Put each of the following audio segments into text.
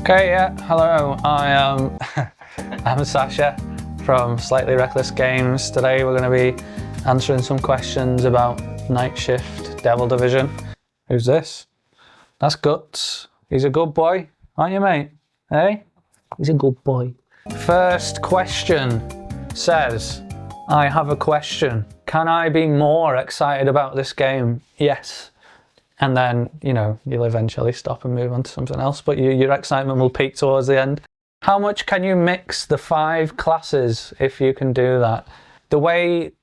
Okay, yeah, hello, I'm Sasha from Slightly Reckless Games. Today we're going to be answering some questions about Night Shift Devil Division. Who's this? That's Guts. He's a good boy, aren't you, mate? Hey? He's a good boy. First question says, I have a question. Can I be more excited about this game? Yes. And then, you know, you'll eventually stop and move on to something else, but your excitement will peak towards the end. How much can you mix the 5 classes if you can do that? The way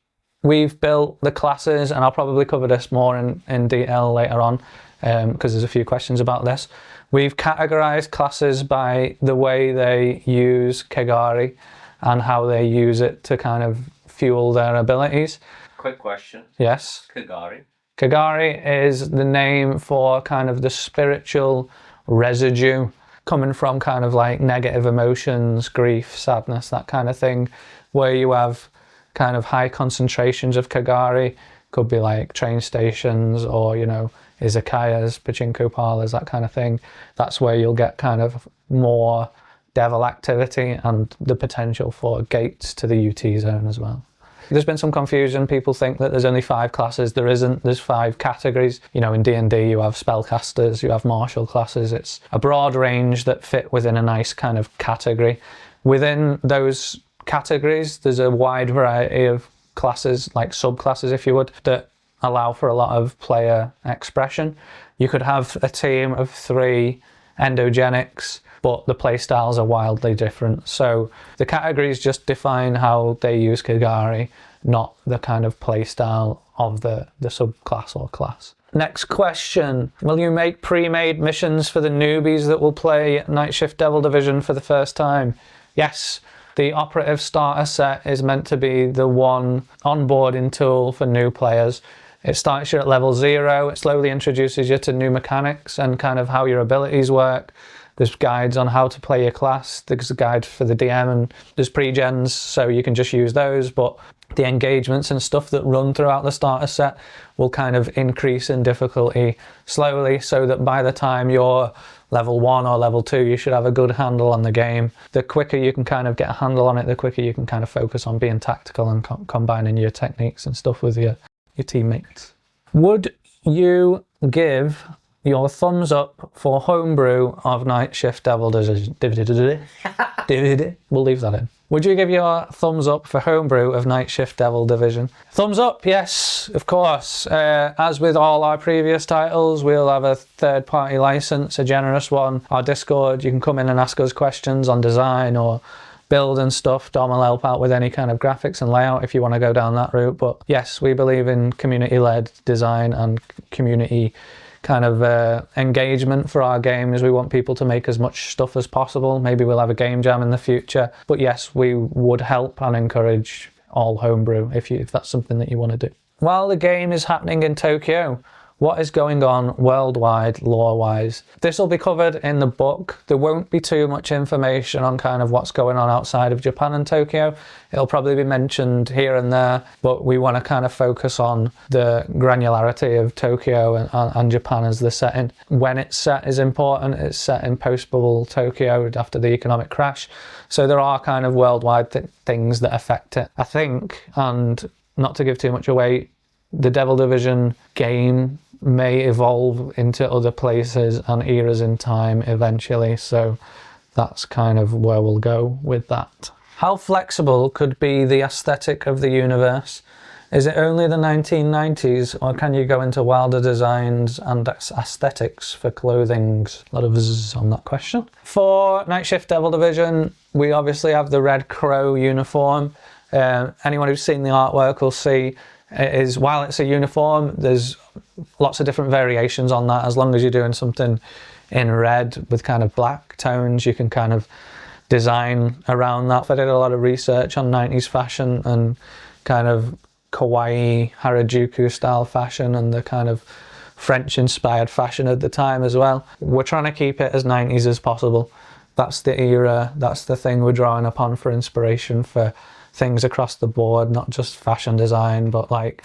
we've built the classes, and I'll probably cover this more in detail later on, because there's a few questions about this. We've categorized classes by the way they use Kegare and how they use it to kind of fuel their abilities. Quick question. Yes? Kegare. Kegare is the name for kind of the spiritual residue coming from kind of like negative emotions, grief, sadness, that kind of thing, where you have kind of high concentrations of Kegare. Could be like train stations or, you know, izakayas, pachinko parlors, that kind of thing. That's where you'll get kind of more devil activity and the potential for gates to the UT zone as well. There's been some confusion. People think that there's only 5 classes. There isn't. There's 5 categories. You know, in D&D you have spellcasters, you have martial classes. It's a broad range that fit within a nice kind of category. Within those categories, there's a wide variety of classes, like subclasses if you would, that allow for a lot of player expression. You could have a team of 3 endogenics, but the playstyles are wildly different. So the categories just define how they use Kegare, not the kind of playstyle of the subclass or class. Next question. Will you make pre-made missions for the newbies that will play Night Shift Devil Division for the first time? Yes. The operative starter set is meant to be the one onboarding tool for new players. It starts you at level 0, it slowly introduces you to new mechanics and kind of how your abilities work. There's guides on how to play your class, there's a guide for the DM, and there's pre-gens, so you can just use those, but the engagements and stuff that run throughout the starter set will kind of increase in difficulty slowly, so that by the time you're level 1 or level 2, you should have a good handle on the game. The quicker you can kind of get a handle on it, the quicker you can kind of focus on being tactical and combining your techniques and stuff with your teammates. Would you give your thumbs up for homebrew of Night Shift Devil Division? We'll leave that in. Would you give your thumbs up for homebrew of Night Shift Devil Division? Thumbs up, yes, of course. As with all our previous titles, we'll have a third-party license, a generous one. Our Discord, you can come in and ask us questions on design or build and stuff. Dom will help out with any kind of graphics and layout if you want to go down that route. But yes, we believe in community-led design and community kind of engagement for our games. We want people to make as much stuff as possible. Maybe we'll have a game jam in the future. But yes, we would help and encourage all homebrew if that's something that you want to do. While the game is happening in Tokyo, what is going on worldwide, lore-wise? This will be covered in the book. There won't be too much information on kind of what's going on outside of Japan and Tokyo. It'll probably be mentioned here and there, but we want to kind of focus on the granularity of Tokyo and Japan as the setting. When it's set is important. It's set in post-bubble Tokyo after the economic crash. So there are kind of worldwide things that affect it. I think, and not to give too much away, the Devil Division game may evolve into other places and eras in time eventually, so that's kind of where we'll go with that. How flexible could be the aesthetic of the universe? Is it only the 1990s, or can you go into wilder designs and aesthetics for clothing? A lot of zzz on that question. For Night Shift Devil Division, we obviously have the Red Crow uniform. Anyone who's seen the artwork will see while it's a uniform, there's lots of different variations on that. As long as you're doing something in red with kind of black tones, you can kind of design around that. I did a lot of research on 90s fashion and kind of kawaii Harajuku style fashion and the kind of French inspired fashion at the time as well. We're trying to keep it as 90s as possible. That's the era, that's the thing we're drawing upon for inspiration for things across the board, not just fashion design, but like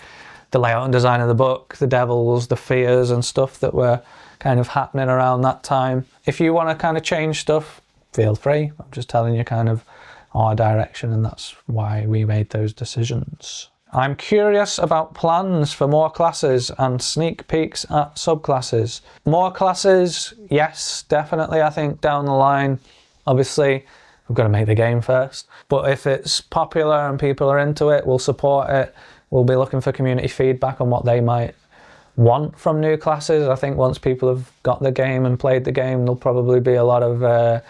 the layout and design of the book, the devils, the fears and stuff that we're kind of happening around that time. If you want to kind of change stuff, feel free. I'm just telling you kind of our direction, and that's why we made those decisions. I'm curious about plans for more classes and sneak peeks at subclasses. More classes, yes, definitely. I think down the line, obviously, we've got to make the game first. But if it's popular and people are into it, we'll support it. We'll be looking for community feedback on what they might want from new classes. I think once people have got the game and played the game, there'll probably be a lot of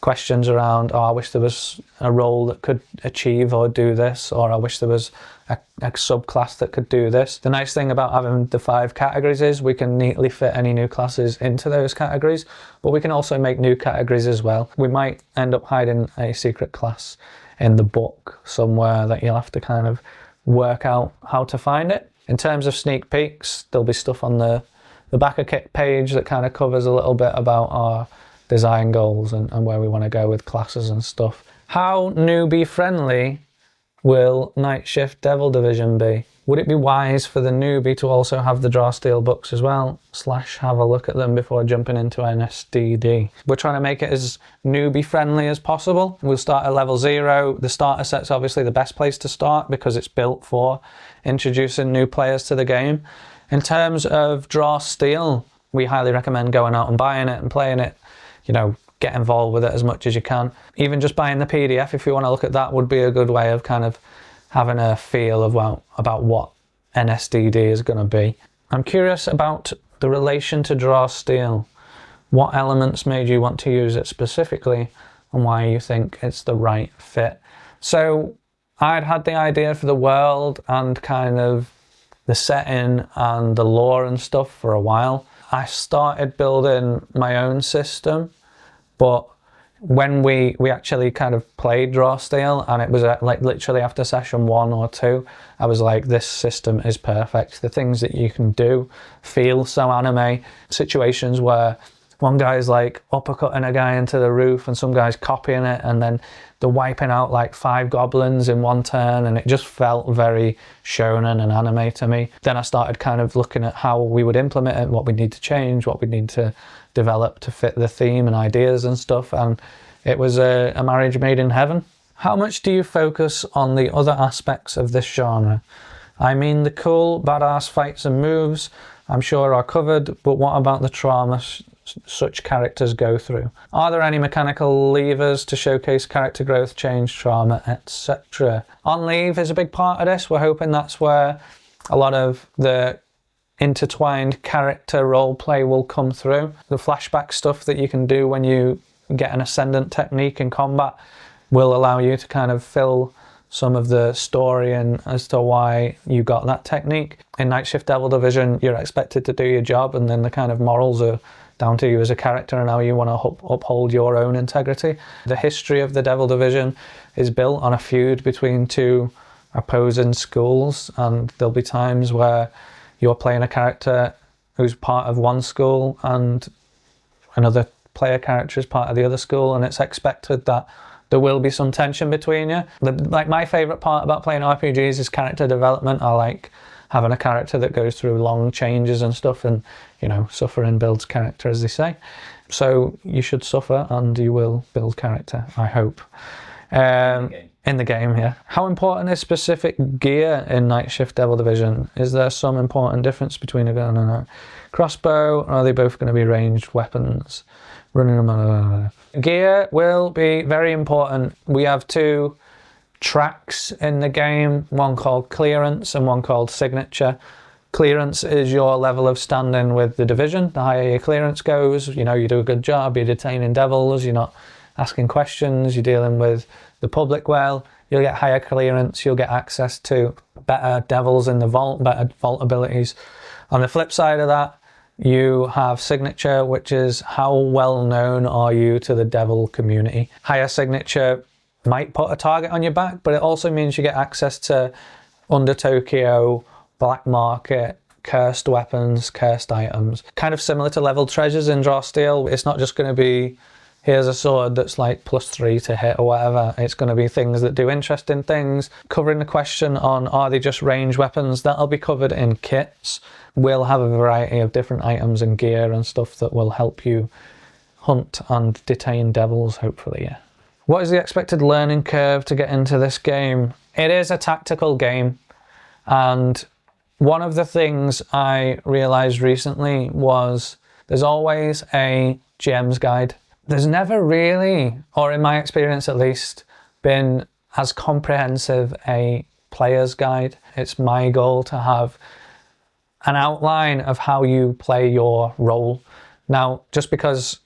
questions around, oh, I wish there was a role that could achieve or do this, or I wish there was a subclass that could do this. The nice thing about having the 5 categories is we can neatly fit any new classes into those categories, but we can also make new categories as well. We might end up hiding a secret class in the book somewhere that you'll have to kind of work out how to find it. In terms of sneak peeks, there'll be stuff on the back of kit page that kind of covers a little bit about our design goals and where we want to go with classes and stuff. How newbie friendly will Night Shift Devil Division be? Would it be wise for the newbie to also have the draw steel books as well, / have a look at them before jumping into Nsdd? We're trying to make it as newbie friendly as possible. We'll start at level 0. The starter set's obviously the best place to start because it's built for introducing new players to the game. In terms of draw steel, we highly recommend going out and buying it and playing it. You know, get involved with it as much as you can. Even just buying the PDF, if you want to look at that, would be a good way of kind of having a feel of about what Nsdd is going to be. I'm curious about the relation to draw steel. What elements made you want to use it specifically, and why you think it's the right fit? So I'd had the idea for the world and kind of the setting and the lore and stuff for a while. I started building my own system, but when we actually kind of played draw steel, and it was like literally after session 1 or 2, I was like, this system is perfect. The things that you can do feel so anime. Situations where one guy's like uppercutting a guy into the roof and some guy's copying it, and then they're wiping out like 5 goblins in one turn, and it just felt very shonen and anime to me. Then I started kind of looking at how we would implement it, what we need to change, what we need to develop to fit the theme and ideas and stuff, and it was a marriage made in heaven. How much do you focus on the other aspects of this genre? I mean, the cool, badass fights and moves, I'm sure are covered, but what about the trauma such characters go through? Are there any mechanical levers to showcase character growth, change, trauma, etc.? On leave is a big part of this. We're hoping that's where a lot of the intertwined character role play will come through. The flashback stuff that you can do when you get an ascendant technique in combat will allow you to kind of fill some of the story and as to why you got that technique. In Night Shift Devil Division, you're expected to do your job, and then the kind of morals are down to you as a character and how you want to uphold your own integrity. The history of the Devil Division is built on a feud between 2 opposing schools, and there'll be times where you're playing a character who's part of one school and another player character is part of the other school, and it's expected that there will be some tension between you. Like, my favourite part about playing RPGs is character development. I like having a character that goes through long changes and stuff, and, you know, suffering builds character, as they say. So you should suffer and you will build character, I hope. In the game, yeah. How important is specific gear in Night Shift Devil Division? Is there some important difference between a gun and a crossbow, or are they both going to be ranged weapons? Running them. Gear will be very important. We have 2 tracks in the game, one called clearance and one called signature. Clearance is your level of standing with the division. The higher your clearance goes, you know, you do a good job, you're detaining devils, you're not asking questions, you're dealing with the public well, you'll get higher clearance, you'll get access to better devils in the vault, better vault abilities. On the flip side of that, you have signature, which is how well known are you to the devil community. Higher signature might put a target on your back, but it also means you get access to Under Tokyo, Black Market, cursed weapons, cursed items. Kind of similar to level treasures in Draw Steel. It's not just going to be here's a sword that's like +3 to hit or whatever. It's going to be things that do interesting things. Covering the question on, are they just range weapons? That'll be covered in kits. We'll have a variety of different items and gear and stuff that will help you hunt and detain devils, hopefully, yeah. What is the expected learning curve to get into this game? It is a tactical game, and one of the things I realized recently was there's always a GM's guide. There's never really, or in my experience at least, been as comprehensive a player's guide. It's my goal to have an outline of how you play your role. Now, just because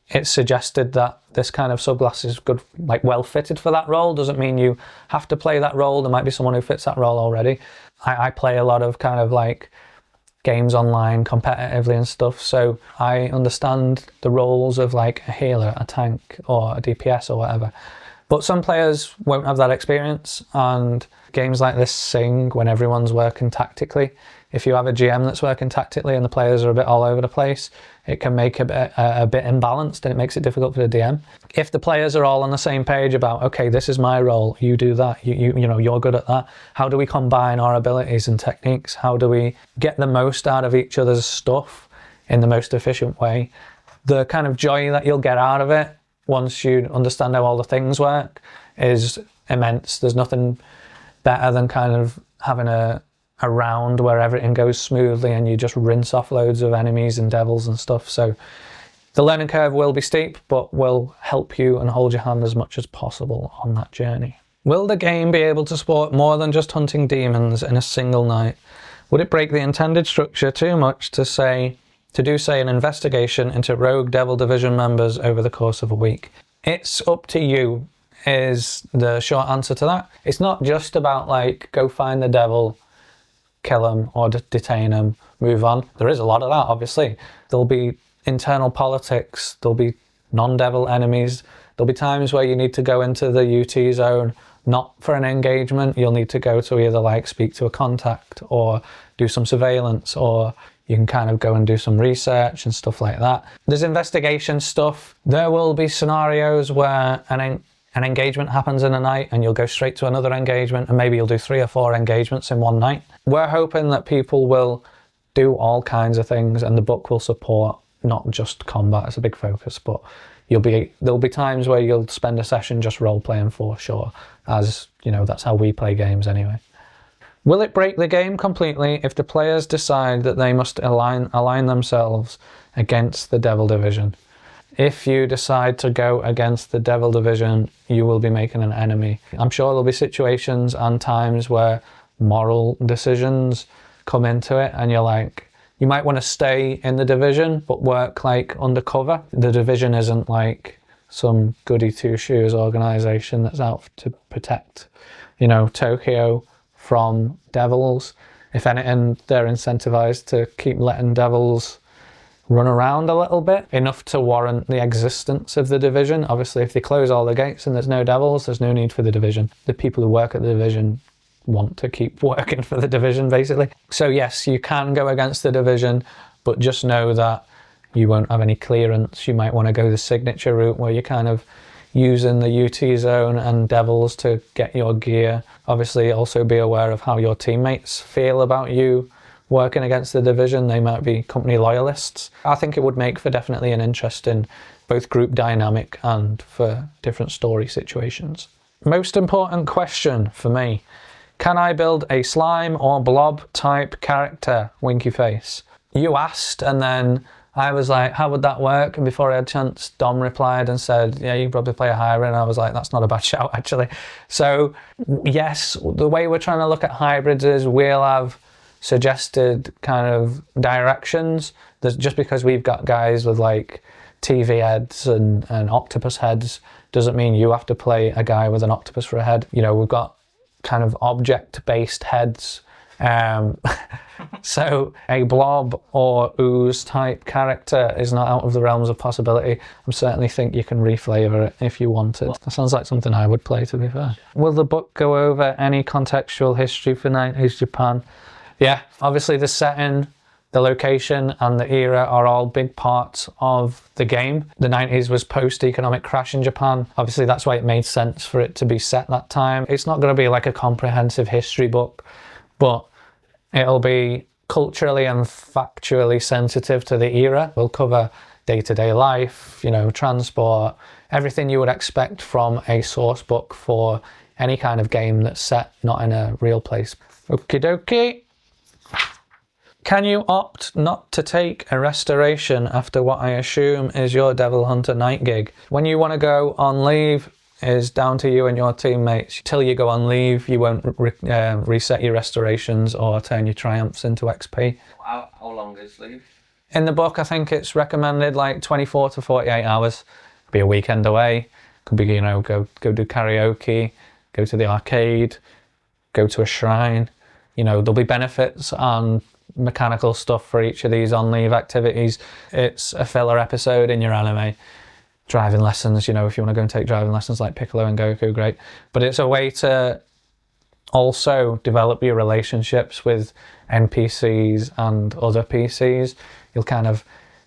it's suggested that this kind of subclass is good, like well fitted for that role, doesn't mean you have to play that role. There might be someone who fits that role already. I play a lot of kind of like games online competitively and stuff, so I understand the roles of like a healer, a tank, or a DPS or whatever. But some players won't have that experience, and games like this sing when everyone's working tactically. If you have a GM that's working tactically and the players are a bit all over the place, it can make a bit imbalanced, and it makes it difficult for the DM. If the players are all on the same page about, okay, this is my role, you do that, you know, you're good at that. How do we combine our abilities and techniques? How do we get the most out of each other's stuff in the most efficient way? The kind of joy that you'll get out of it once you understand how all the things work is immense. There's nothing better than kind of having a round where everything goes smoothly and you just rinse off loads of enemies and devils and stuff. So the learning curve will be steep, but will help you and hold your hand as much as possible on that journey. Will the game be able to support more than just hunting demons in a single night? Would it break the intended structure too much to do an investigation into rogue Devil Division members over the course of a week? It's up to you, is the short answer to that. It's not just about like, go find the devil, kill them or detain them, move on. There is a lot of that, obviously. There'll be internal politics, there'll be non-devil enemies, there'll be times where you need to go into the UT zone, not for an engagement. You'll need to go to either like speak to a contact or do some surveillance, or you can kind of go and do some research and stuff like that. There's investigation stuff. There will be scenarios where an engagement happens in a night and you'll go straight to another engagement, and maybe you'll do 3 or 4 engagements in one night. We're hoping that people will do all kinds of things, and the book will support not just combat as a big focus, but there'll be times where you'll spend a session just role playing for sure, as you know, that's how we play games anyway. Will it break the game completely if the players decide that they must align themselves against the Devil Division? If you decide to go against the Devil Division, you will be making an enemy. I'm sure there'll be situations and times where moral decisions come into it, and you're like, you might want to stay in the division but work like undercover. The division isn't like some goody two-shoes organization that's out to protect, you know, Tokyo from devils. If anything, they're incentivized to keep letting devils run around a little bit, enough to warrant the existence of the division. Obviously, if they close all the gates and there's no devils, there's no need for the division. The people who work at the division want to keep working for the division, basically. So yes, you can go against the division, but just know that you won't have any clearance. You might want to go the signature route where you're kind of using the UT zone and devils to get your gear. Obviously, also be aware of how your teammates feel about you working against the division. They might be company loyalists. I think it would make for definitely an interesting both group dynamic and for different story situations. Most important question for me: can I build a slime or blob type character? Winky face. You asked, and then I was like, how would that work? And before I had a chance, Dom replied and said, yeah, you probably play a hybrid. And I was like, that's not a bad shout, actually. So yes, the way we're trying to look at hybrids is we'll have suggested kind of directions. There's, just because we've got guys with like TV heads and octopus heads doesn't mean you have to play a guy with an octopus for a head. You know, we've got kind of object-based heads. So a blob or ooze type character is not out of the realms of possibility. I certainly think you can reflavor it if you wanted. That sounds like something I would play, to be fair. Will the book go over any contextual history for 90s Japan? Yeah, obviously the setting The location and the era are all big parts of the game. The 90s was post-economic crash in Japan. Obviously, that's why it made sense for it to be set that time. It's not going to be like a comprehensive history book, but it'll be culturally and factually sensitive to the era. We'll cover day-to-day life, you know, transport, everything you would expect from a source book for any kind of game that's set not in a real place. Okie dokie. Can you opt not to take a restoration after what I assume is your Devil Hunter night gig? When you want to go on leave is down to you and your teammates. Till you go on leave, you won't reset your restorations or turn your triumphs into XP. How long is leave? In the book, I think it's recommended like 24 to 48 hours. Could be a weekend away. Could be, you know, go do karaoke, go to the arcade, go to a shrine. You know, there'll be benefits and mechanical stuff for each of these on leave activities. It's a filler episode in your anime. Driving lessons, you know, if you want to go and take driving lessons like Piccolo and Goku, great. But it's a way to also develop your relationships with NPCs and other PCs. You'll kind of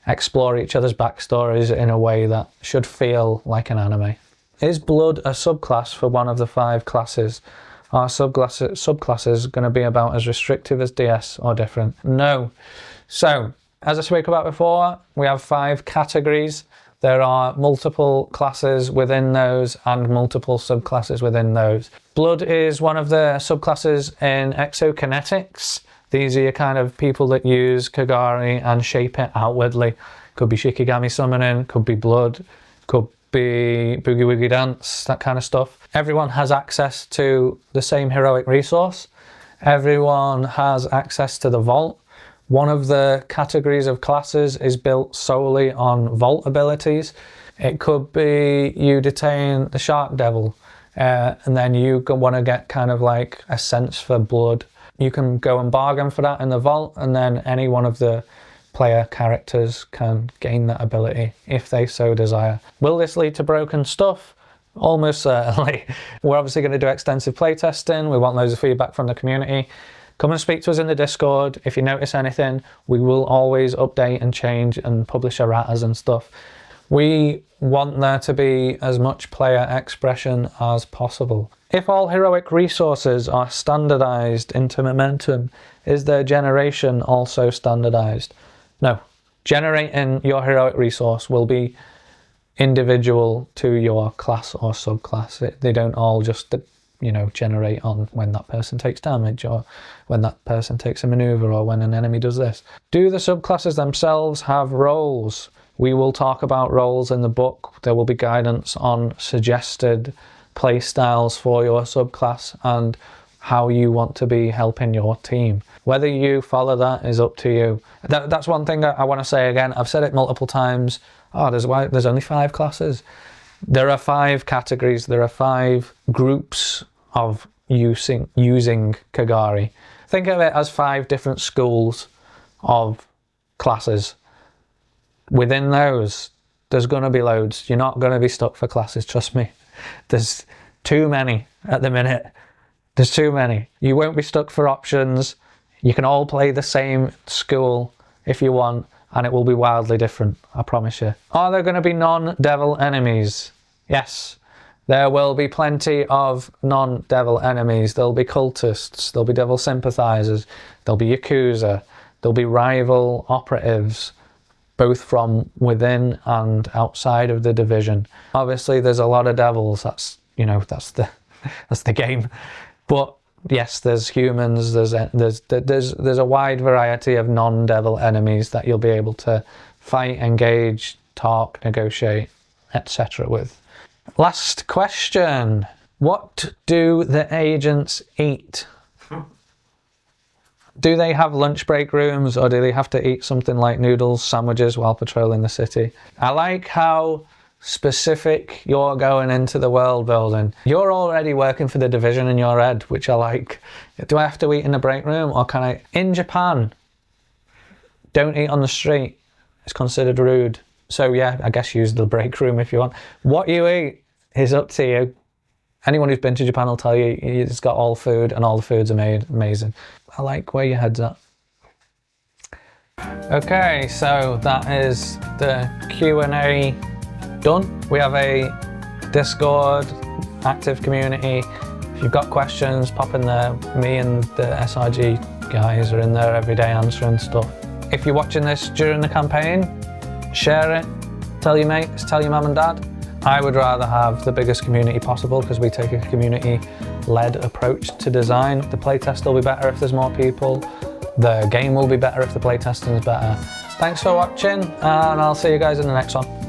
explore each other's backstories in a way that should feel like an anime. Is blood a subclass for one of the 5 classes? Are subclasses going to be about as restrictive as DS or different? No. So, as I spoke about before, we have 5 categories. There are multiple classes within those and multiple subclasses within those. Blood is one of the subclasses in exokinetics. These are your kind of people that use Kegare and shape it outwardly. Could be Shikigami summoning, could be blood, could be boogie woogie dance, that kind of stuff. Everyone has access to the same heroic resource. Everyone has access to the vault. One of the categories of classes is built solely on vault abilities. It could be you detain the Shark Devil and then you want to get kind of like a sense for blood. You can go and bargain for that in the vault, and then any one of the player characters can gain that ability if they so desire. Will this lead to broken stuff? Almost certainly. We're obviously going to do extensive playtesting. We want loads of feedback from the community. Come and speak to us in the Discord. If you notice anything, we will always update and change and publish erratas and stuff. We want there to be as much player expression as possible. If all heroic resources are standardized into momentum, is their generation also standardized? No. Generating your heroic resource will be individual to your class or subclass. They don't all just, you know, generate on when that person takes damage or when that person takes a maneuver or when an enemy does this. Do the subclasses themselves have roles? We will talk about roles in the book. There will be guidance on suggested play styles for your subclass and how you want to be helping your team. Whether you follow that is up to you. That's one thing I want to say again. I've said it multiple times. Oh, there's only 5 classes. There are 5 categories. There are 5 groups of using Kegare. Think of it as 5 different schools of classes. Within those, there's going to be loads. You're not going to be stuck for classes, trust me. There's too many at the minute. There's too many. You won't be stuck for options. You can all play the same school if you want, and it will be wildly different, I promise you. Are there going to be non-devil enemies? Yes. There will be plenty of non-devil enemies. There'll be cultists, there'll be devil sympathizers, there'll be Yakuza, there'll be rival operatives, both from within and outside of the division. Obviously there's a lot of devils, that's the game. But yes, there's humans, there's a wide variety of non-devil enemies that you'll be able to fight, engage, talk, negotiate, etc. with. Last question. What do the agents eat? Do they have lunch break rooms, or do they have to eat something like noodles, sandwiches while patrolling the city? I like how specific you're going into the world building. You're already working for the division in your head, which I like. Do I have to eat in the break room, or can I? In Japan, don't eat on the street. It's considered rude. So yeah, I guess use the break room if you want. What you eat is up to you. Anyone who's been to Japan will tell you it's got all food and all the foods are made amazing. I like where your head's at. Okay, so that is the Q&A done. We have a Discord active community. If you've got questions, pop in there. Me and the SRG guys are in there every day answering stuff. If you're watching this during the campaign, share it, tell your mates, tell your mum and dad. I would rather have the biggest community possible because we take a community-led approach to design. The playtest will be better if there's more people. The game will be better if the playtesting is better. Thanks for watching, and I'll see you guys in the next one.